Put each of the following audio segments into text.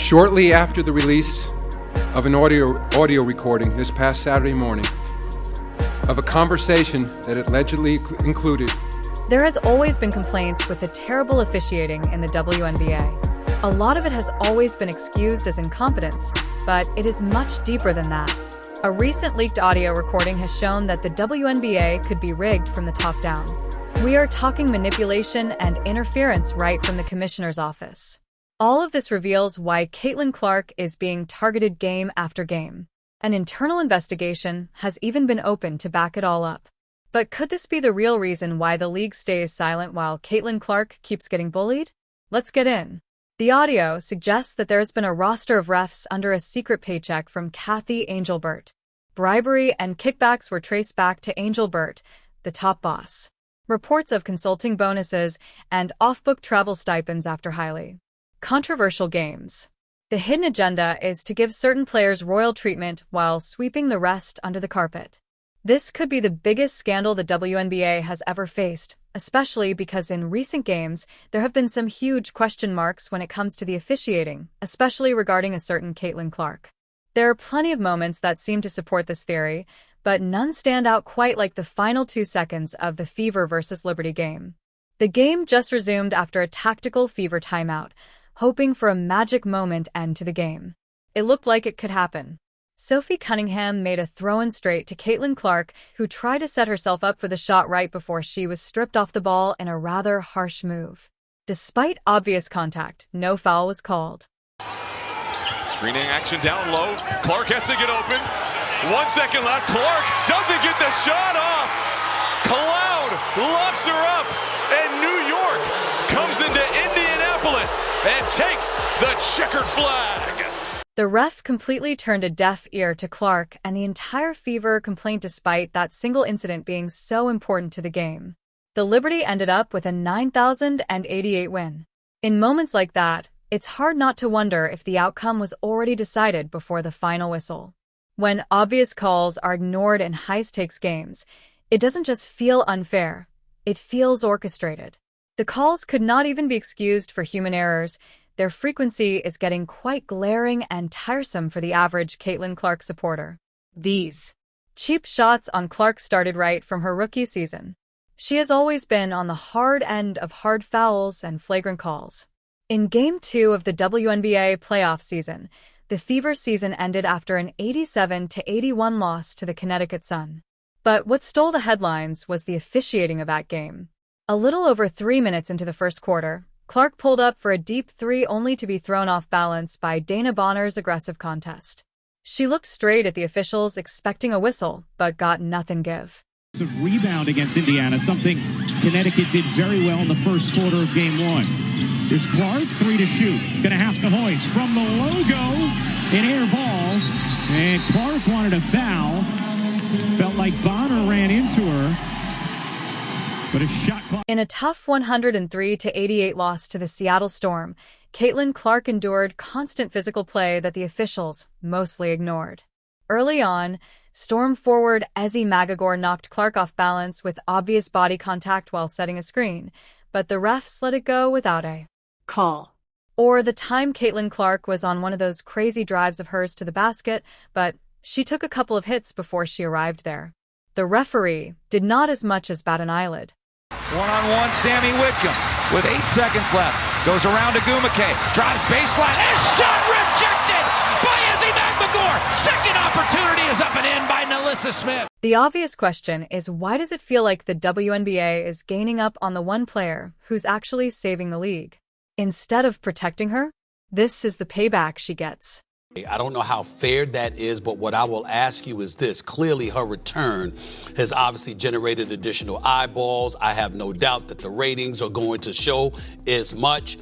Shortly after the release of an audio recording this past Saturday morning of a conversation that allegedly included. There has always been complaints with the terrible officiating in the WNBA. A lot of it has always been excused as incompetence, but it is much deeper than that. A recent leaked audio recording has shown that the WNBA could be rigged from the top down. We are talking manipulation and interference right from the commissioner's office. All of this reveals why Caitlin Clark is being targeted game after game. An internal investigation has even been opened to back it all up. But could this be the real reason why the league stays silent while Caitlin Clark keeps getting bullied? Let's get in. The audio suggests that there has been a roster of refs under a secret paycheck from Kathy Angelbert. Bribery and kickbacks were traced back to Angelbert, the top boss. Reports of consulting bonuses and off-book travel stipends after highly controversial games. The hidden agenda is to give certain players royal treatment while sweeping the rest under the carpet. This could be the biggest scandal the WNBA has ever faced, especially because in recent games, there have been some huge question marks when it comes to the officiating, especially regarding a certain Caitlin Clark. There are plenty of moments that seem to support this theory, but none stand out quite like the final 2 seconds of the Fever versus Liberty game. The game just resumed after a tactical Fever timeout, hoping for a magic moment end to the game. It looked like it could happen. Sophie Cunningham made a throw-in straight to Caitlin Clark, who tried to set herself up for the shot right before she was stripped off the ball in a rather harsh move. Despite obvious contact, no foul was called. Screening action down low. Clark has to get open. 1 second left. Clark doesn't get the shot off. Cloud locks her up. And New York comes into Indianapolis and takes the checkered flag. The ref completely turned a deaf ear to Clark, and the entire Fever complained despite that single incident being so important to the game. The Liberty ended up with a 9,088 win. In moments like that, it's hard not to wonder if the outcome was already decided before the final whistle. When obvious calls are ignored in high-stakes games, it doesn't just feel unfair, it feels orchestrated. The calls could not even be excused for human errors. Their frequency is getting quite glaring and tiresome for the average Caitlin Clark supporter. These cheap shots on Clark started right from her rookie season. She has always been on the hard end of hard fouls and flagrant calls. In Game 2 of the WNBA playoff season, the Fever season ended after an 87-81 loss to the Connecticut Sun. But what stole the headlines was the officiating of that game. A little over 3 minutes into the first quarter, Clark pulled up for a deep three only to be thrown off balance by Dana Bonner's aggressive contest. She looked straight at the officials expecting a whistle, but got nothing give. Rebound against Indiana, something Connecticut did very well in the first quarter of Game 1. Here's Clark, 3 to shoot. Gonna have to hoist from the logo. An air ball. And Clark wanted a foul. Felt like Bonner ran into her. But a shot clock. In a tough 103-88 loss to the Seattle Storm, Caitlin Clark endured constant physical play that the officials mostly ignored. Early on, Storm forward Ezi Magagor knocked Clark off balance with obvious body contact while setting a screen, but the refs let it go without a call. Or the time Caitlin Clark was on one of those crazy drives of hers to the basket, but she took a couple of hits before she arrived there. The referee did not as much as bat an eyelid. One-on-one, Sammy Whitcomb with 8 seconds left. Goes around to Gumake, drives baseline, and shot rejected by Ezi Magagor. Second opportunity is up and in by Nalissa Smith. The obvious question is, why does it feel like the WNBA is gaining up on the one player who's actually saving the league? Instead of protecting her, this is the payback she gets. I don't know how fair that is, but what I will ask you is this. Clearly, her return has obviously generated additional eyeballs. I have no doubt that the ratings are going to show as much.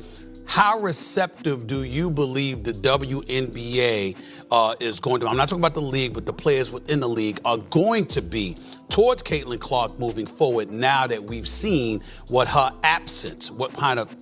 How receptive do you believe the WNBA is going to, I'm not talking about the league, but the players within the league are going to be towards Caitlin Clark moving forward now that we've seen what her absence, what kind of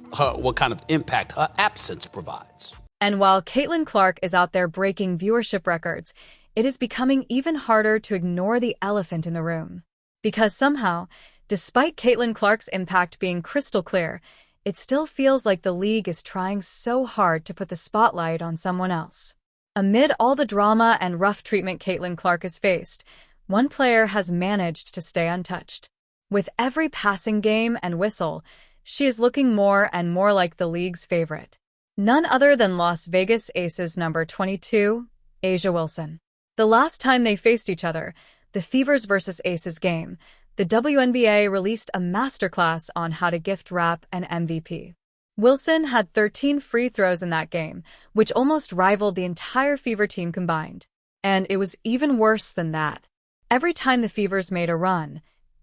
impact her absence provides? And while Caitlin Clark is out there breaking viewership records, it is becoming even harder to ignore the elephant in the room. Because somehow, despite Caitlin Clark's impact being crystal clear, it still feels like the league is trying so hard to put the spotlight on someone else. Amid all the drama and rough treatment Caitlin Clark has faced, one player has managed to stay untouched. With every passing game and whistle, she is looking more and more like the league's favorite. None other than Las Vegas Aces number 22, A'ja Wilson. The last time they faced each other, the Fevers vs. Aces game, the WNBA released a masterclass on how to gift wrap an MVP. Wilson had 13 free throws in that game, which almost rivaled the entire Fever team combined. And it was even worse than that. Every time the Fevers made a run,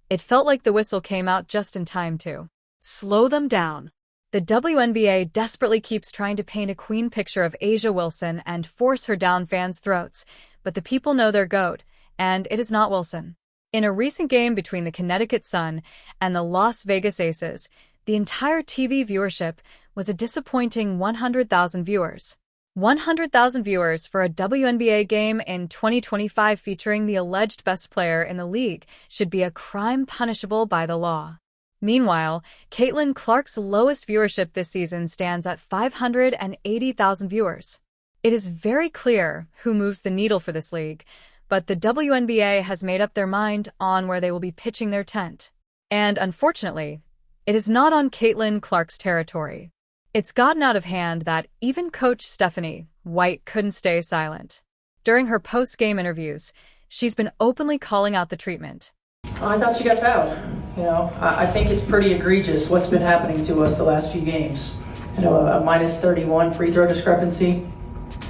it felt like the whistle came out just in time to slow them down. The WNBA desperately keeps trying to paint a queen picture of A'ja Wilson and force her down fans' throats, but the people know their GOAT, and it is not Wilson. In a recent game between the Connecticut Sun and the Las Vegas Aces, the entire TV viewership was a disappointing 100,000 viewers. 100,000 viewers for a WNBA game in 2025 featuring the alleged best player in the league should be a crime punishable by the law. Meanwhile, Caitlin Clark's lowest viewership this season stands at 580,000 viewers. It is very clear who moves the needle for this league, but the WNBA has made up their mind on where they will be pitching their tent. And unfortunately, it is not on Caitlin Clark's territory. It's gotten out of hand that even coach Stephanie White couldn't stay silent. During her post-game interviews, she's been openly calling out the treatment. I thought she got fouled. I think it's pretty egregious what's been happening to us the last few games. A minus 31 free throw discrepancy.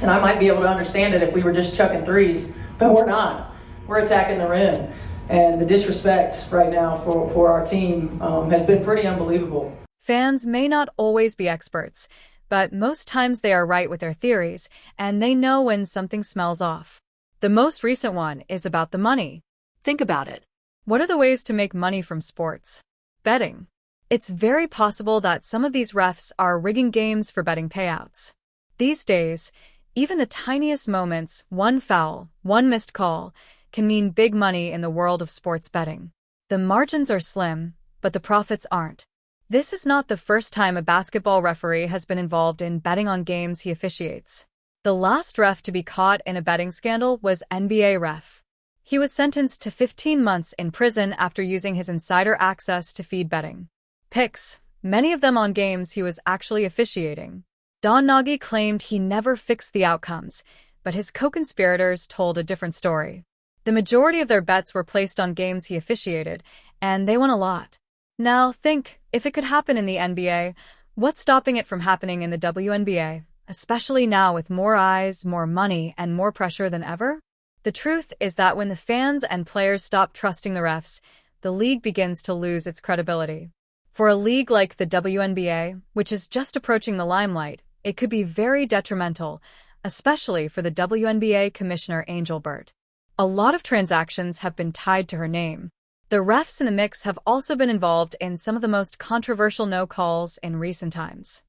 And I might be able to understand it if we were just chucking threes, but we're not. We're attacking the rim. And the disrespect right now for our team has been pretty unbelievable. Fans may not always be experts, but most times they are right with their theories, and they know when something smells off. The most recent one is about the money. Think about it. What are the ways to make money from sports? Betting. It's very possible that some of these refs are rigging games for betting payouts. These days, even the tiniest moments, one foul, one missed call, can mean big money in the world of sports betting. The margins are slim, but the profits aren't. This is not the first time a basketball referee has been involved in betting on games he officiates. The last ref to be caught in a betting scandal was NBA ref. He was sentenced to 15 months in prison after using his insider access to feed betting picks, many of them on games he was actually officiating. Don Nagy claimed he never fixed the outcomes, but his co-conspirators told a different story. The majority of their bets were placed on games he officiated, and they won a lot. Now think, if it could happen in the NBA, what's stopping it from happening in the WNBA, especially now with more eyes, more money, and more pressure than ever? The truth is that when the fans and players stop trusting the refs, the league begins to lose its credibility. For a league like the WNBA, which is just approaching the limelight, it could be very detrimental, especially for the WNBA Commissioner Angel Burt. A lot of transactions have been tied to her name. The refs in the mix have also been involved in some of the most controversial no-calls in recent times.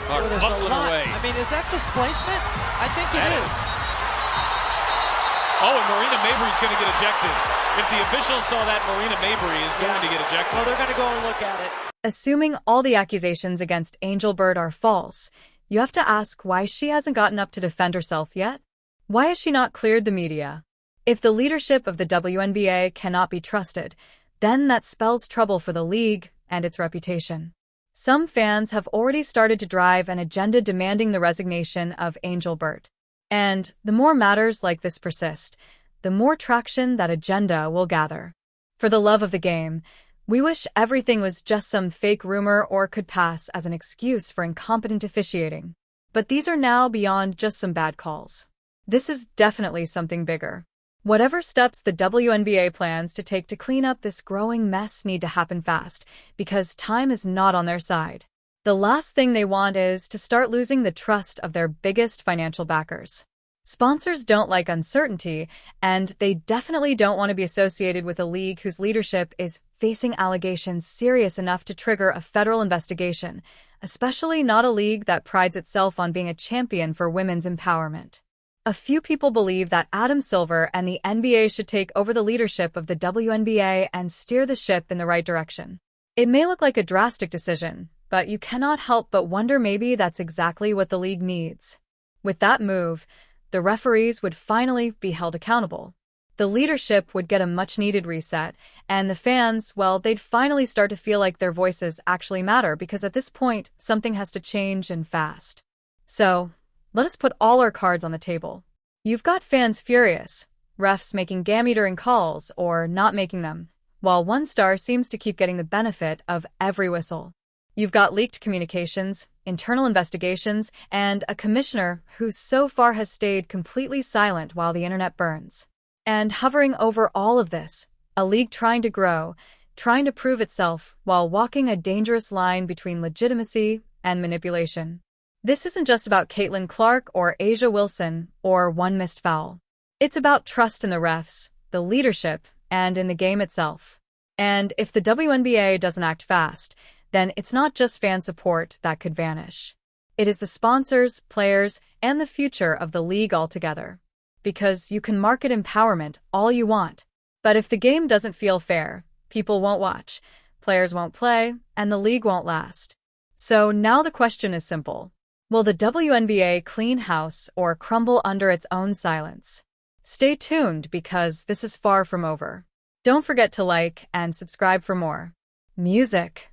Hustling away. I mean, is that displacement? I think it is. Oh, and Marina Mabry's going to get ejected. If the officials saw that, Marina Mabry is going to get ejected. Well, they're going to go and look at it. Assuming all the accusations against Angel Burt are false, you have to ask why she hasn't gotten up to defend herself yet. Why has she not cleared the media? If the leadership of the WNBA cannot be trusted, then that spells trouble for the league and its reputation. Some fans have already started to drive an agenda demanding the resignation of Angel Burt. And the more matters like this persist, the more traction that agenda will gather. For the love of the game, we wish everything was just some fake rumor or could pass as an excuse for incompetent officiating. But these are now beyond just some bad calls. This is definitely something bigger. Whatever steps the WNBA plans to take to clean up this growing mess need to happen fast, because time is not on their side. The last thing they want is to start losing the trust of their biggest financial backers. Sponsors don't like uncertainty, and they definitely don't want to be associated with a league whose leadership is facing allegations serious enough to trigger a federal investigation, especially not a league that prides itself on being a champion for women's empowerment. A few people believe that Adam Silver and the NBA should take over the leadership of the WNBA and steer the ship in the right direction. It may look like a drastic decision, but you cannot help but wonder maybe that's exactly what the league needs. With that move, the referees would finally be held accountable. The leadership would get a much-needed reset, and the fans, well, they'd finally start to feel like their voices actually matter because at this point, something has to change and fast. So, let us put all our cards on the table. You've got fans furious, refs making game-eating calls or not making them, while one star seems to keep getting the benefit of every whistle. You've got leaked communications, internal investigations, and a commissioner who so far has stayed completely silent while the internet burns. And hovering over all of this, a league trying to grow, trying to prove itself while walking a dangerous line between legitimacy and manipulation. This isn't just about Caitlin Clark or Asia Wilson or one missed foul. It's about trust in the refs, the leadership, and in the game itself. And if the WNBA doesn't act fast, then it's not just fan support that could vanish. It is the sponsors, players, and the future of the league altogether. Because you can market empowerment all you want, but if the game doesn't feel fair, people won't watch, players won't play, and the league won't last. So now the question is simple. Will the WNBA clean house or crumble under its own silence? Stay tuned because this is far from over. Don't forget to like and subscribe for more music,